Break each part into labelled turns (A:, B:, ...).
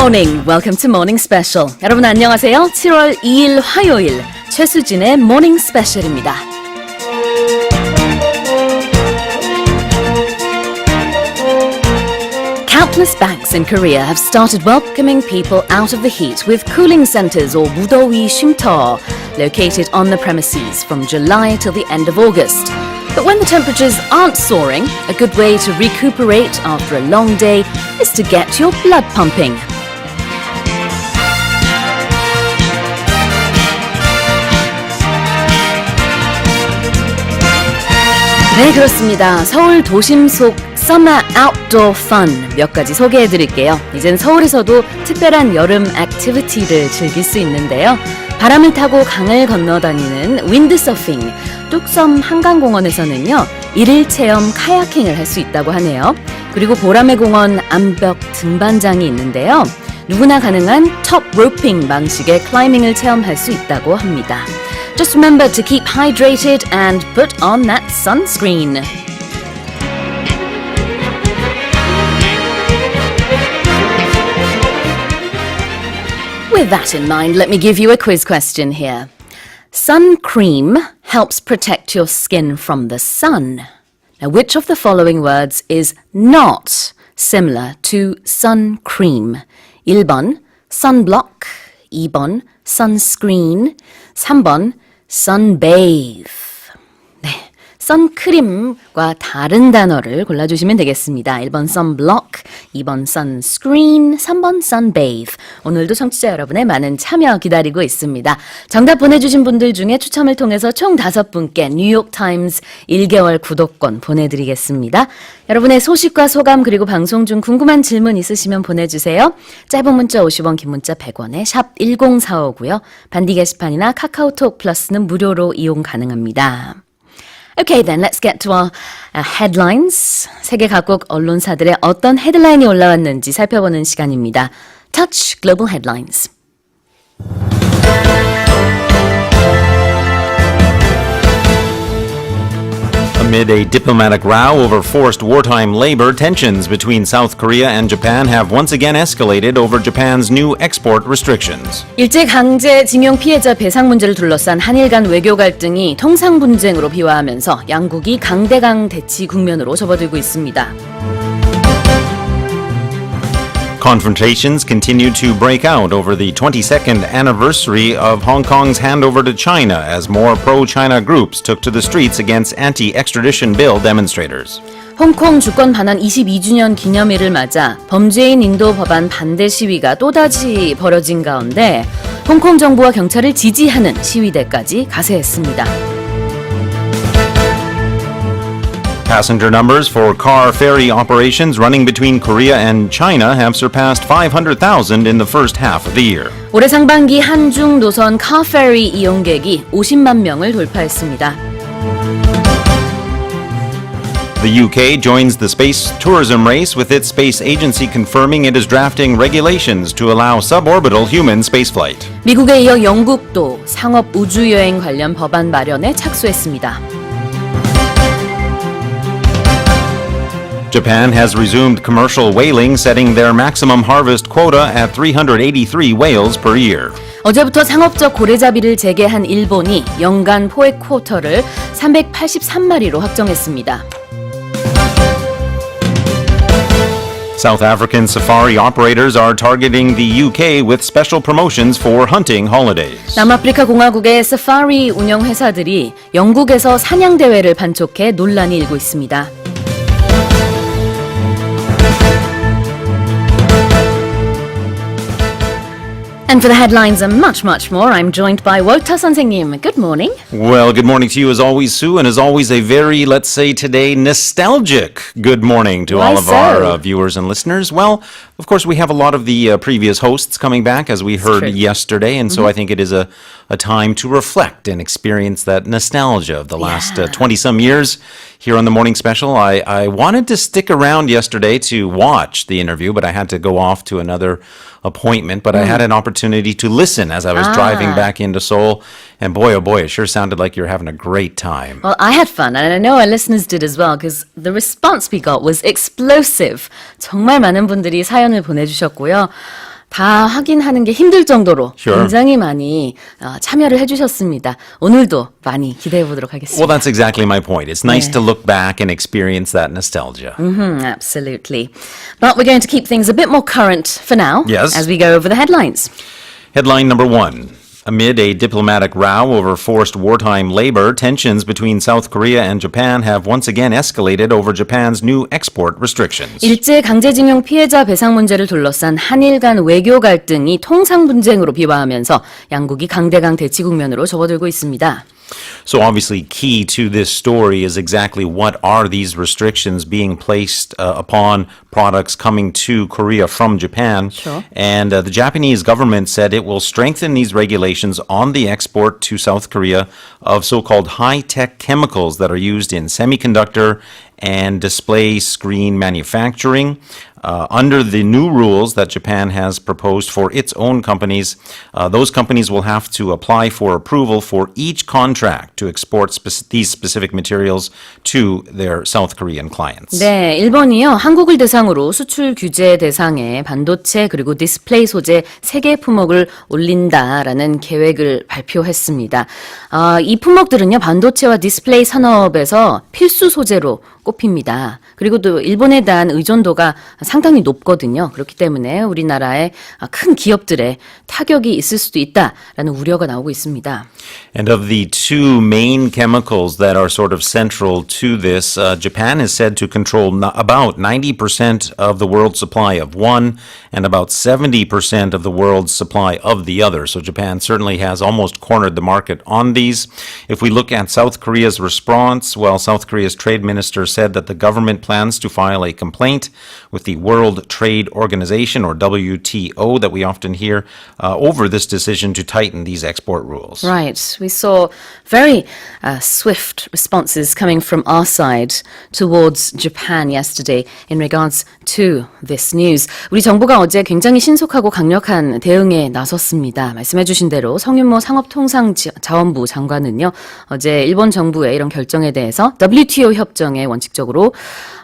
A: morning. Welcome to Morning Special. 여러분 안녕하세요. 7월 2일 화요일 최수진의 Morning Special입니다. Countless banks in Korea have started welcoming people out of the heat with cooling centers or 무더위 쉼터 located on the premises from July till the end of August. But when the temperatures aren't soaring, a good way to recuperate after a long day is to get your blood pumping. 네, 그렇습니다. 서울 도심 속 Summer Outdoor Fun 몇 가지 소개해드릴게요. 이젠 서울에서도 특별한 여름 액티비티를 즐길 수 있는데요. 바람을 타고 강을 건너다니는 윈드서핑, 뚝섬 한강공원에서는요. 일일 체험 카야킹을 할 수 있다고 하네요. 그리고 보라매공원 암벽 등반장이 있는데요. 누구나 가능한 톱 로핑 방식의 클라이밍을 체험할 수 있다고 합니다. Just remember to keep hydrated and put on that sunscreen. With that in mind, let me give you a quiz question here. Sun cream helps protect your skin from the sun. Now, which of the following words is not similar to sun cream? 1번 sunblock, 2번 sunscreen, 3번 sunbathe. 네, 선크림과 다른 단어를 골라주시면 되겠습니다. 1번 sunblock, 2번 sunscreen, 3번 sunbathe. 오늘도 청취자 여러분의 많은 참여 기다리고 있습니다. 정답 보내주신 분들 중에 추첨을 통해서 총 5분께 뉴욕타임스 1개월 구독권 보내드리겠습니다. 여러분의 소식과 소감 그리고 방송 중 궁금한 질문 있으시면 보내주세요. 짧은 문자 50원, 긴 문자 100원에 샵 1045고요. 반디 게시판이나 카카오톡 플러스는 무료로 이용 가능합니다. Okay, then let's get to our headlines. 세계 각국 언론사들의 어떤 헤드라인이 올라왔는지 살펴보는 시간입니다. Touch Global Headlines.
B: Amid a diplomatic row over forced wartime labor, tensions between South Korea and Japan have once again escalated over Japan's new export restrictions.
A: 일제강제징용 피해자 배상 문제를 둘러싼 한일 간 외교 갈등이 통상 분쟁으로 비화하면서 양국이 강대강 대치 국면으로 접어들고 있습니다.
B: Confrontations continue to break out over the 22nd anniversary of Hong Kong's handover to China as more pro-China groups took to the streets against anti-extradition bill demonstrators.
A: 홍콩 주권 반환 22주년 기념일을 맞아 범죄인 인도 법안 반대 시위가 또다시 벌어진 가운데 홍콩 정부와 경찰을 지지하는 시위대까지 가세했습니다.
B: Passenger numbers for car ferry operations running between Korea and China have surpassed 500,000 in the first half of the year.
A: 올해 상반기 한중 노선 카페리 이용객이 50만 명을 돌파했습니다.
B: The UK joins the space tourism race with its space agency confirming it is drafting regulations to allow suborbital human spaceflight.
A: 미국에 이어 영국도 상업 우주여행 관련 법안 마련에 착수했습니다.
B: Japan has resumed commercial whaling, setting their maximum harvest quota at 383 whales per year.
A: 어제부터 상업적 고래잡이를 재개한 일본이 연간 포획 쿼터를 383마리로 확정했습니다.
B: South African safari operators are targeting the UK with special promotions for hunting holidays.
A: 남아프리카 공화국의 사파리 운영 회사들이 영국에서 사냥 대회를 판촉해 논란이 일고 있습니다. And for the headlines and much, much more, I'm joined by Wota 선생님. Good morning.
B: Well, good morning to you as always, Sue, and as always, a very, let's say today, nostalgic good morning to all of our viewers and listeners. Well, of course, we have a lot of the previous hosts coming back, as we heard yesterday, and so I think it is a time to reflect and experience that nostalgia of the last 20-some years here on the Morning Special. I wanted to stick around yesterday to watch the interview, but I had to go off to another appointment, but I had an opportunity to listen as I was driving back into Seoul, and boy, oh boy, it sure sounded like you were having a great time.
A: Well, I had fun, and I know our listeners did as well, because the response we got was explosive. 정말 많은 분들이 사연을 보내주셨고요. 다 확인하는 게 힘들 정도로
B: Sure.
A: 굉장히 많이 참여를 해주셨습니다. 오늘도 많이 기대해 보도록 하겠습니다.
B: Well, that's exactly my point. It's nice to look back and experience that nostalgia.
A: Absolutely. But we're going to keep things a bit more current for now
B: Yes.
A: as we go over the headlines.
B: Headline number 1. Amid a diplomatic row over forced wartime labor, tensions between South Korea and Japan have once again escalated over Japan's new export restrictions.
A: 일제 강제징용 피해자 배상 문제를 둘러싼 한일 간 외교 갈등이 통상 분쟁으로 비화하면서 양국이 강대강 대치 국면으로 접어들고 있습니다.
B: So obviously key to this story is exactly what are these restrictions being placed upon products coming to Korea from Japan.
A: Sure.
B: And the Japanese government said it will strengthen these regulations on the export to South Korea of so-called high-tech chemicals that are used in semiconductor and display screen manufacturing. Under the new rules that Japan has proposed for its own companies, those companies will have to apply for approval for each contract to export these specific materials to their South Korean clients.
A: 네, 일본이요. 한국을 대상으로 수출 규제 대상에 반도체 그리고 디스플레이 소재 3개 품목을 올린다라는 계획을 발표했습니다. 이 품목들은요. 반도체와 디스플레이 산업에서 필수 소재로 꼽힙니다. 그리고 또 일본에 대한 의존도가 상당히 높거든요. 그렇기 때문에 우리나라의 큰 기업들의 타격이 있을 수도 있다라는 우려가 나오고 있습니다.
B: And of the two main chemicals that are sort of central to this, Japan is said to control about 90% of the world's supply of one and about 70% of the world's supply of the other. So Japan certainly has almost cornered the market on these. If we look at South Korea's response, well, South Korea's trade minister said that the government plans to file a complaint with the World Trade Organization, or WTO, that we often hear, over this decision to tighten these export rules.
A: Right. We saw very swift responses coming from our side towards Japan yesterday in regards to this news. 우리 정부가 어제 굉장히 신속하고 강력한 대응에 나섰습니다. 말씀해 주신 대로 성윤모 상업통상자원부 장관은요, 어제 일본 정부의 이런 결정에 대해서 WTO 협정에 원칙적으로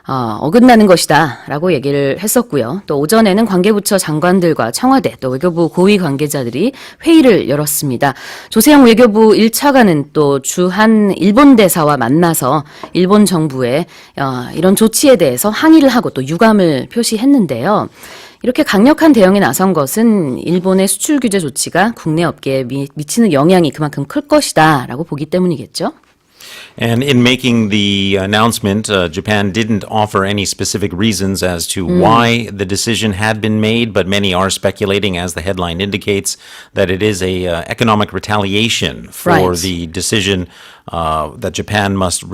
A: 어긋나는 것이다 라고 얘기를 했었고요. 또 오전에는 관계부처 장관들과 청와대 또 외교부 고위 관계자들이 회의를 열었습니다. 조세영 외교부 1차관은 또 주한 일본 대사와 만나서 일본 정부의 이런 조치에 대해서 항의를 하고 또 유감을 표시했는데요. 이렇게 강력한 대응에 나선 것은 일본의 수출 규제 조치가 국내 업계에 미치는 영향이 그만큼 클 것이다 라고 보기 때문이겠죠.
B: And in making the announcement, Japan didn't offer any specific reasons as to why the decision had been made, but many are speculating, as the headline indicates, that it is a economic retaliation for
A: Right.
B: the decision that Japan must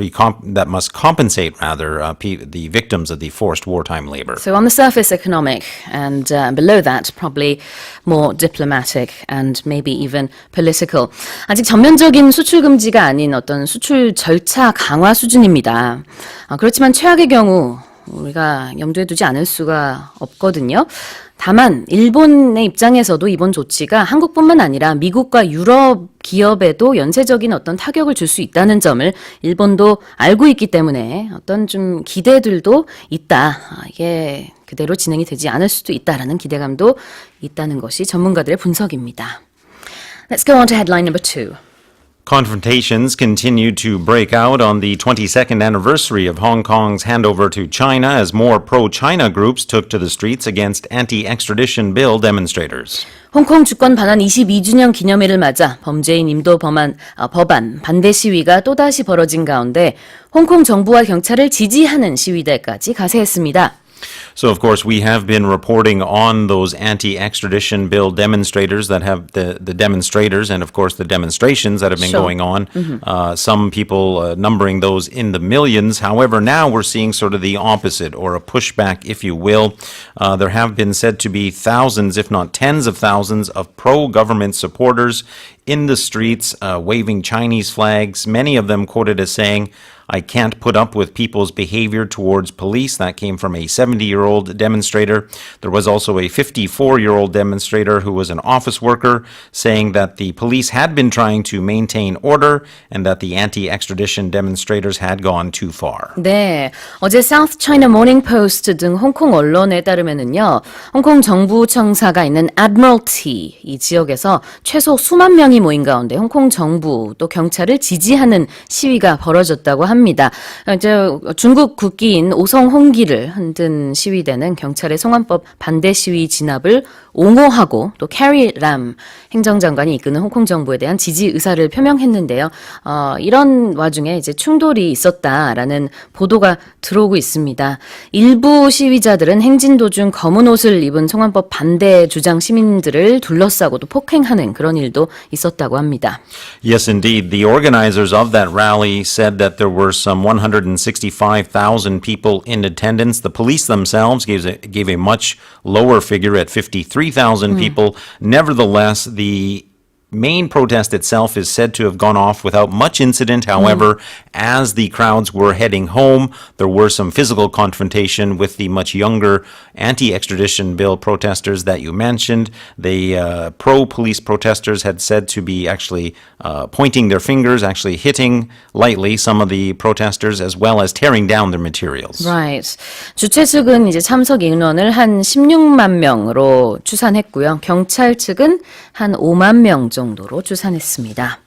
B: compensate the victims of the forced wartime labor.
A: So on the surface economic, and below that probably more diplomatic and maybe even political. 아직 전면적인 수출 금지가 아닌 어떤 수출 절차 강화 수준입니다. 그렇지만 최악의 경우 우리가 염두에 두지 않을 수가 없거든요. 다만 일본의 입장에서도 이번 조치가 한국뿐만 아니라 미국과 유럽 기업에도 연쇄적인 어떤 타격을 줄 수 있다는 점을 일본도 알고 있기 때문에 어떤 좀 기대들도 있다. 이게 그대로 진행이 되지 않을 수도 있다라는 기대감도 있다는 것이 전문가들의 분석입니다. Let's go on to headline number 2.
B: Confrontations continue to break out on the 22nd anniversary of Hong Kong's handover to China as more pro-China groups took to the streets against anti-extradition bill demonstrators.
A: 홍콩 주권 반환 22주년 기념일을 맞아 범죄인 인도 법안 반대 시위가 또다시 벌어진 가운데 홍콩 정부와 경찰을 지지하는 시위대까지 가세했습니다.
B: So, of course, we have been reporting on those anti-extradition bill demonstrators that have the demonstrators and, of course, the demonstrations that have been going on. Some people numbering those in the millions. However, now we're seeing sort of the opposite, or a pushback, if you will. There have been said to be thousands, if not tens of thousands, of pro-government supporters in the streets, waving Chinese flags, many of them quoted as saying, I can't put up with people's behavior towards police. That came from a 70-year-old demonstrator. There was also a 54-year-old demonstrator who was an office worker saying that the police had been trying to maintain order and that the anti-extradition demonstrators had gone too far.
A: 네, 어제 South China Morning Post 등 홍콩 언론에 따르면은요, 홍콩 정부 청사가 있는 Admiralty 이 지역에서 최소 수만 명이 모인 가운데 홍콩 정부 또 경찰을 지지하는 시위가 벌어졌다고 합니다. 이제 중국 국기인 오성홍기를 흔든 시위대는 경찰의 송환법 반대 시위 진압을 옹호하고 또 캐리 람 행정장관이 이끄는 홍콩 정부에 대한 지지 의사를 표명했는데요. 이런 와중에 이제 충돌이 있었다라는 보도가 들어오고 있습니다. 일부 시위자들은 행진 도중 검은 옷을 입은 송환법 반대 주장 시민들을 둘러싸고 또 폭행하는 그런 일도 있었다고 합니다.
B: Yes, indeed. The organizers of that rally said that there were some 165,000 people in attendance. The police themselves gave a much lower figure at 53,000 people. Nevertheless, the main protest itself is said to have gone off without much incident. However, as the crowds were heading home, there were some physical confrontation with the much younger anti-extradition bill protesters that you mentioned. The pro-police protesters had said to be actually pointing their fingers, actually hitting lightly some of the protesters, as well as tearing down their materials.
A: Right. 주최 측은 이제 참석 인원을 한 16만 명으로 추산했고요. 경찰 측은 한 5만 명 정도로 추산했습니다.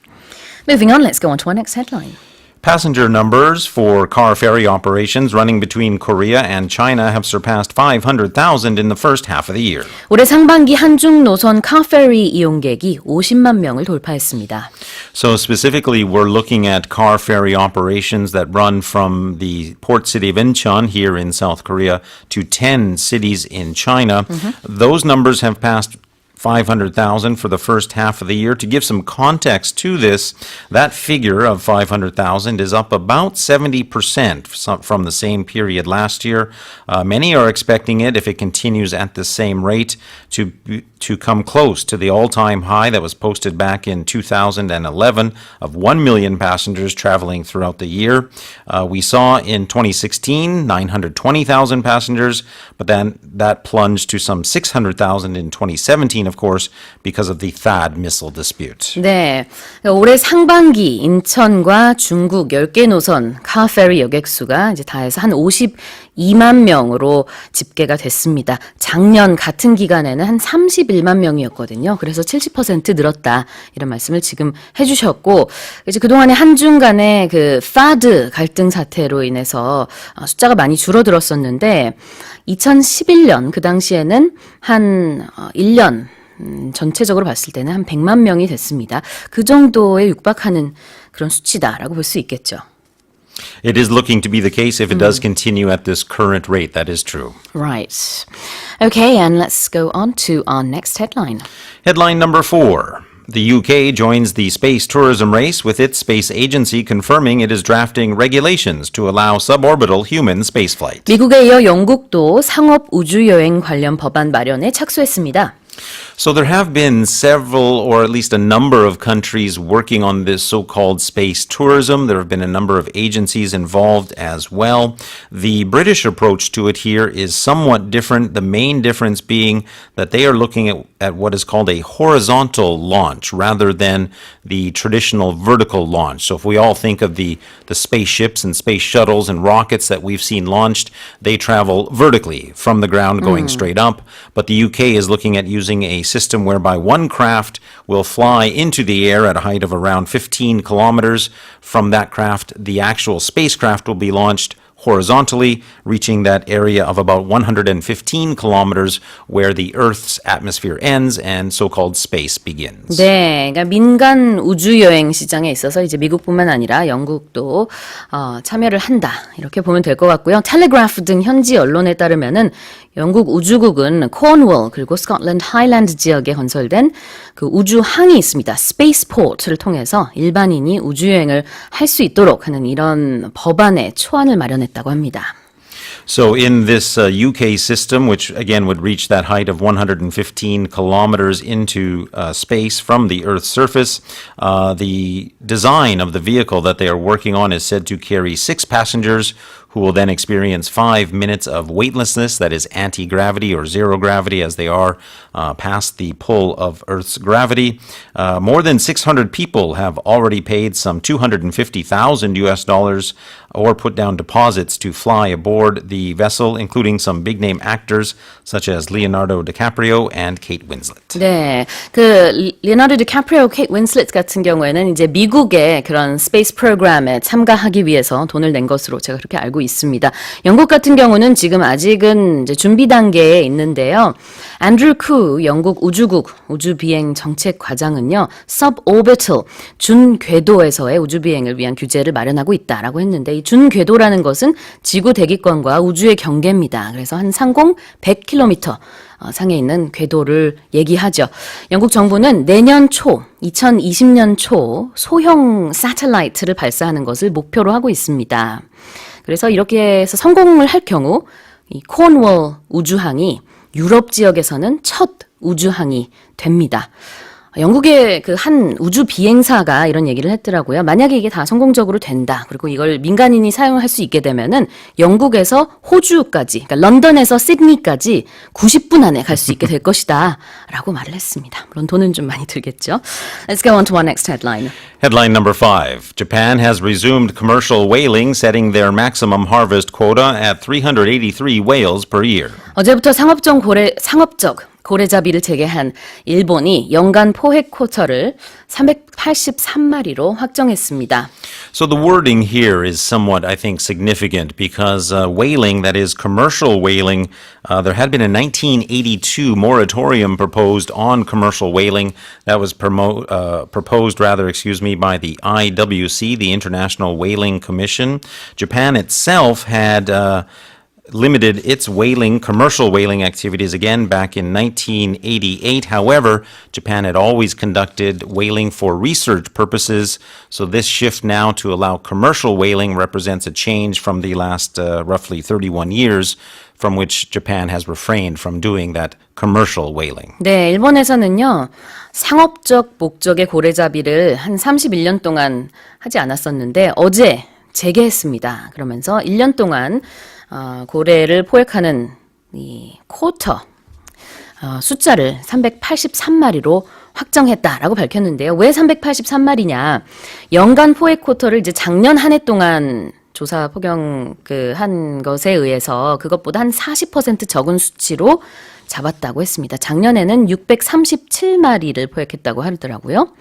A: Moving on, let's go on to our next headline.
B: Passenger numbers for car ferry operations running between Korea and China have surpassed 500,000 in the first half of the year.
A: 올해 상반기 한중 노선 카페리 이용객이 50만 명을 돌파했습니다.
B: So specifically, we're looking at car ferry operations that run from the port city of Incheon here in South Korea to 10 cities in China. Those numbers have passed 500,000 for the first half of the year. To give some context to this, that figure of 500,000 is up about 70% from the same period last year. Many are expecting it, if it continues at the same rate, to come close to the all-time high that was posted back in 2011 of 1 million passengers traveling throughout the year. We saw in 2016 920,000 passengers, but then that plunged to some 600,000 in 2017, of course, because of the THAAD missile dispute.
A: 네, 올해 상반기 인천과 중국 10개 노선 카페리 여객수가 이제 다 해서 한 52만 명으로 집계가 됐습니다. 작년 같은 기간에는 한 31만 명이었거든요. 그래서 70% 늘었다. 이런 말씀을 지금 해주셨고, 이제 그동안에 한중 간의 그 THAAD 갈등 사태로 인해서 숫자가 많이 줄어들었었는데, 2011년 그 당시에는 한 1년 전체적으로 봤을 때는 한 100만 명이 됐습니다. 그 정도에 육박하는 그런 수치다라고 볼 수 있겠죠.
B: It is looking to be the case if it does continue at this current rate. That is true.
A: Right. Okay, and let's go on to our next headline.
B: Headline number 4. The UK joins the space tourism race with its space agency confirming it is drafting regulations to allow suborbital human spaceflight.
A: 미국에 이어 영국도 상업 우주여행 관련 법안 마련에 착수했습니다.
B: So there have been several, or at least a number of countries working on this so-called space tourism. There have been a number of agencies involved as well. The British approach to it here is somewhat different, the main difference being that they are looking at what is called a horizontal launch rather than the traditional vertical launch. So if we all think of the spaceships and space shuttles and rockets that we've seen launched, they travel vertically from the ground going straight up. But the UK is looking at using a system whereby one craft will fly into the air at a height of around 15 kilometers. From that craft, the actual spacecraft will be launched horizontally, reaching that area of about 115 kilometers where the Earth's atmosphere ends and so-called space begins.
A: 네, 그러니까 민간 우주여행 시장에 있어서 이제 미국뿐만 아니라 영국도 참여를 한다. 이렇게 보면 될 것 같고요. 텔레그래프 등 현지 언론에 따르면은 영국 우주국은 코언월 그리고 스코틀랜드 하일랜드 지역에 건설된 그 우주항이 있습니다. 스페이스포트를 통해서 일반인이 우주여행을 할 수 있도록 하는 이런 법안의 초안을 마련했다고 합니다.
B: So in this UK system, which again would reach that height of 115 kilometers into space from the Earth's surface, the design of the vehicle that they are working on is said to carry 6 passengers who will then experience 5 minutes of weightlessness, that is anti-gravity or zero gravity, as they are past the pull of Earth's gravity. More than 600 people have already paid some $250,000 US or put down deposits to fly aboard the vessel, including some big-name actors such as Leonardo DiCaprio and Kate Winslet.
A: 네, 그 리오나르도 디카프리오, 케이트 윈슬렛 같은 경우에는 이제 미국의 그런 스페이스 프로그램에 참가하기 위해서 돈을 낸 것으로 제가 그렇게 알고 있습니다. 영국 같은 경우는 지금 아직은 이제 준비 단계에 있는데요. 앤드루 쿠 영국 우주국 우주비행 정책과장은요, suborbital 준궤도에서의 우주비행을 위한 규제를 마련하고 있다라고 했는데, 이 준궤도라는 것은 지구 대기권과 우주의 경계입니다. 그래서 한 상공 100km 상에 있는 궤도를 얘기하죠. 영국 정부는 내년 초, 2020년 초 소형 새텔라이트를 발사하는 것을 목표로 하고 있습니다. 그래서 이렇게 해서 성공을 할 경우 이 코넌월 우주항이 유럽 지역에서는 첫 우주항이 됩니다. 영국의 그 한 우주 비행사가 이런 얘기를 했더라고요. 만약에 이게 다 성공적으로 된다. 그리고 이걸 민간인이 사용할 수 있게 되면은 영국에서 호주까지, 그러니까 런던에서 시드니까지 90분 안에 갈 수 있게 될 것이다. 라고 말을 했습니다. 물론 돈은 좀 많이 들겠죠. Let's go on to our next headline.
B: Headline number 5. Japan has resumed commercial whaling, setting their maximum harvest quota at 383 whales per year.
A: 어제부터 상업적 고래잡이를 재개한 일본이 연간 포획 쿼터를 383마리로 확정했습니다.
B: So the wording here is somewhat, I think, significant because whaling, that is commercial whaling, there had been a 1982 moratorium proposed on commercial whaling that was proposed by the IWC, the International Whaling Commission. Japan itself had limited its commercial whaling activities again back in 1988. However, Japan had always conducted whaling for research purposes, so this shift now to allow commercial whaling represents a change from the last roughly 31 years from which Japan has refrained from doing that commercial whaling.
A: 네, 일본에서는요, 상업적 목적의 고래잡이를 한 31년 동안 하지 않았었는데 어제 재개했습니다. 그러면서 1년 동안 고래를 포획하는 이 쿼터 숫자를 383마리로 확정했다라고 밝혔는데요. 왜 383마리냐? 연간 포획 쿼터를 이제 작년 한 해 동안 조사 포경 한 것에 의해서 그것보다 한 40% 적은 수치로 잡았다고 했습니다. 작년에는 637마리를 포획했다고 하더라고요.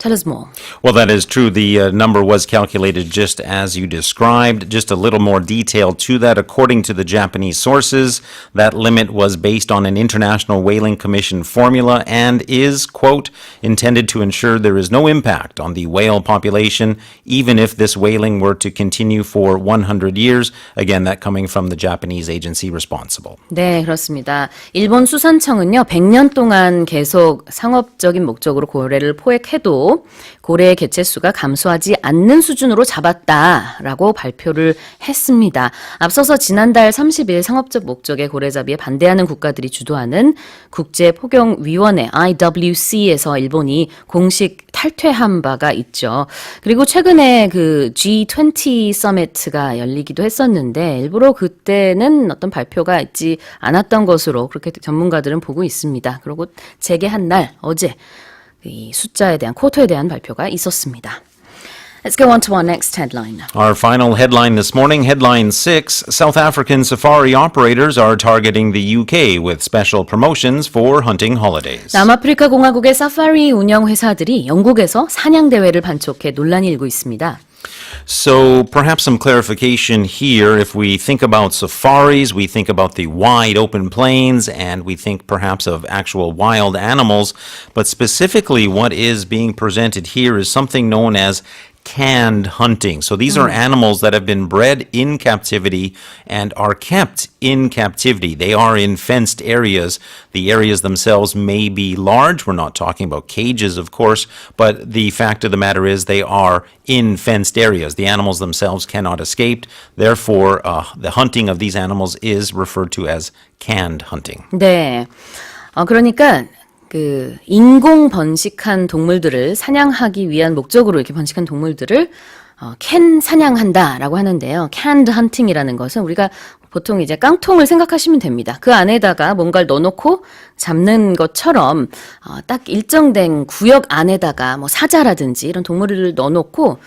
A: Tell us more.
B: Well, that is true. The number was calculated just as you described. Just a little more detail to that. According to the Japanese sources, that limit was based on an International Whaling Commission formula and is, quote, intended to ensure there is no impact on the whale population, even if this whaling were to continue for 100 years. Again, that coming from the Japanese agency responsible.
A: 네, 그렇습니다. 일본 수산청은요, 100년 동안 계속 상업적인 목적으로 고래를 포획해도 고래의 개체수가 감소하지 않는 수준으로 잡았다라고 발표를 했습니다. 앞서서 지난달 30일 상업적 목적의 고래잡이에 반대하는 국가들이 주도하는 국제포경위원회 IWC에서 일본이 공식 탈퇴한 바가 있죠. 그리고 최근에 그 G20 서미트가 열리기도 했었는데 일부러 그때는 어떤 발표가 있지 않았던 것으로 그렇게 전문가들은 보고 있습니다. 그리고 재개한 날 어제 이 숫자에 대한 쿼터에 대한 발표가 있었습니다. Let's go on to our next headline.
B: Our final headline this morning, headline 6, South African safari operators are targeting the UK with special promotions for hunting holidays.
A: 남아프리카 공화국의 사파리 운영 회사들이 영국에서 사냥 대회를 판촉해 논란이 일고 있습니다.
B: So perhaps some clarification here. If we think about safaris, we think about the wide open plains and we think perhaps of actual wild animals. But specifically what is being presented here is something known as canned hunting. So these are animals that have been bred in captivity and are kept in captivity. They are in fenced areas. The areas themselves may be large. We're not talking about cages, of course, but the fact of the matter is they are in fenced areas. The animals themselves cannot escape. Therefore, the hunting of these animals is referred to as canned hunting.
A: 네. 그러니까 그 인공 번식한 동물들을 사냥하기 위한 목적으로 이렇게 번식한 동물들을 캔 사냥한다라고 하는데요. canned hunting이라는 것은 우리가 보통 이제 깡통을 생각하시면 됩니다. 그 안에다가 뭔가를 넣어놓고 잡는 것처럼 딱 일정된 구역 안에다가 뭐 사자라든지 이런 동물을 넣어놓고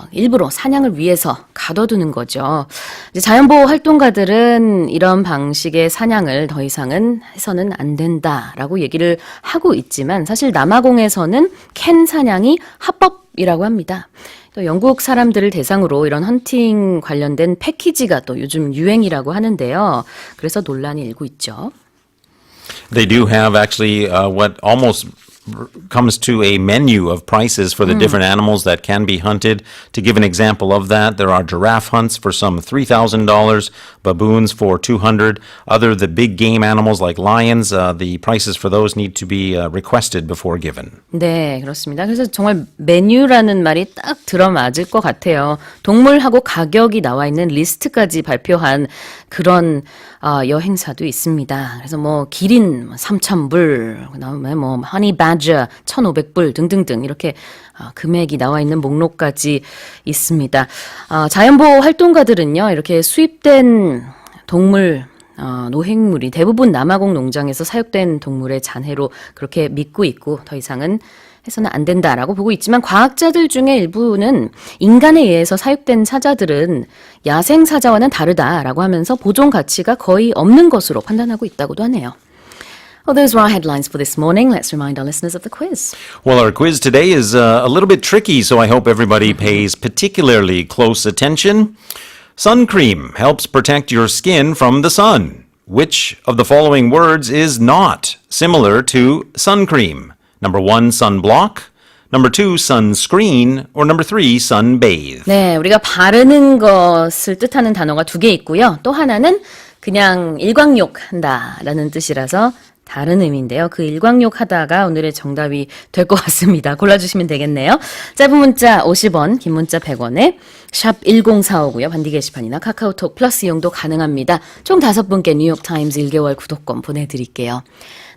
A: 일부러 사냥을 위해서 가둬두는 거죠. 이제 자연보호 활동가들은 이런 방식의 사냥을 더 이상은 해서는 안 된다라고 얘기를 하고 있지만 사실 남아공에서는 캔 사냥이 합법이라고 합니다. 또 영국 사람들을 대상으로 이런 헌팅 관련된 패키지가 또 요즘 유행이라고 하는데요. 그래서 논란이 일고 있죠.
B: They do have actually what almost comes to a menu of prices for the different animals that can be hunted. To give an example of that, there are giraffe hunts for some $3,000, baboons for $200. Other the big game animals like lions, the prices for those need to be requested before given.
A: 네, 그렇습니다. 그래서 정말 메뉴라는 말이 딱 들어맞을 것 같아요. 동물하고 가격이 나와 있는 리스트까지 발표한 그런 여행사도 있습니다. 그래서 뭐 기린 3,000불, 그다음에 뭐 허니 바저 1,500불 등등등 이렇게 금액이 나와 있는 목록까지 있습니다. 자연보호 활동가들은요, 이렇게 수입된 동물 노획물이 대부분 남아공 농장에서 사육된 동물의 잔해로 그렇게 믿고 있고 더 이상은 해서는 안 된다라고 보고 있지만 과학자들 중에 일부는 인간에 의해서 사육된 사자들은 야생 사자와는 다르다라고 하면서 보존 가치가 거의 없는 것으로 판단하고 있다고도 하네요. Well, those were our headlines for this morning. Let's remind our listeners of the quiz.
B: Well, our quiz today is a little bit tricky, so I hope everybody pays particularly close attention. Sun cream helps protect your skin from the sun. Which of the following words is not similar to sun cream? Number 1, sunblock. Number 2, sunscreen. Or number 3, sunbathe.
A: 네, 우리가 바르는 것을 뜻하는 단어가 두 개 있고요. 또 하나는 그냥 일광욕한다라는 뜻이라서 다른 의미인데요. 그 일광욕 하다가 오늘의 정답이 될 것 같습니다. 골라주시면 되겠네요. 짧은 문자 50원, 긴 문자 100원에 샵 1045고요. 반디 게시판이나 카카오톡 플러스 이용도 가능합니다. 총 5분께 뉴욕타임즈 1개월 구독권 보내드릴게요.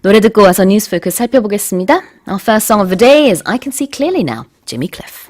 A: 노래 듣고 와서 뉴스 포커스 살펴보겠습니다. Our first song of the day is I Can See Clearly Now, Jimmy Cliff.